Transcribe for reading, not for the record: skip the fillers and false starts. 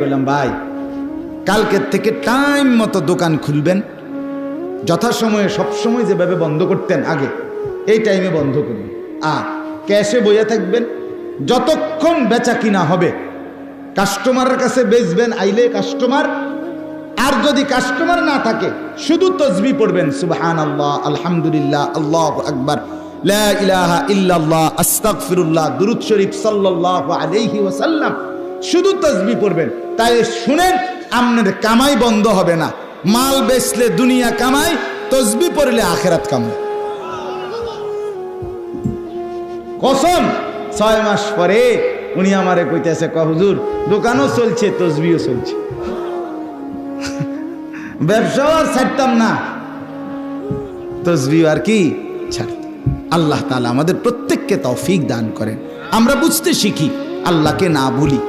বললাম ভাই কালকের থেকে টাইম মতো দোকান খুলবেন, যথাসময়ে সবসময় যেভাবে বন্ধ করতেন আগে এই টাইমে বন্ধ করবেন, আর ক্যাশে বইয়া থাকবেন যতক্ষণ বেচা কিনা হবে। কাস্টমারের কাছে বেচবেন, আইলে কাস্টমার, আর যদি কাস্টমার না থাকে শুধু তসবিহ পড়বেন, সুবহানাল্লাহ, আলহামদুলিল্লাহ, আল্লাহু আকবার, লা ইলাহা ইল্লাল্লাহ, আস্তাগফিরুল্লাহ, দুরূদ শরীফ সাল্লাল্লাহু আলাইহি ওয়াসাল্লাম, শুধু তসবিহ পড়বেন। তাই শুনেন, আপনার কামাই বন্ধ হবে না। মাল বেচলে দুনিয়া কামাই, তসবিহ পড়লে আখিরাত কামাই। কসম, 6 মাস পরে উনি আমারে কইতেছে, হুজুর দোকানও চলছে, তসবিহও চলছে, ব্যবসাও আর ছাড়তাম না, তসবিহ আর কি ছাড়তাম। আল্লাহ তাআলা আমাদের প্রত্যেককে তৌফিক দান করেন, আমরা বুঝতে শিখি, আল্লাহকে না ভুলি।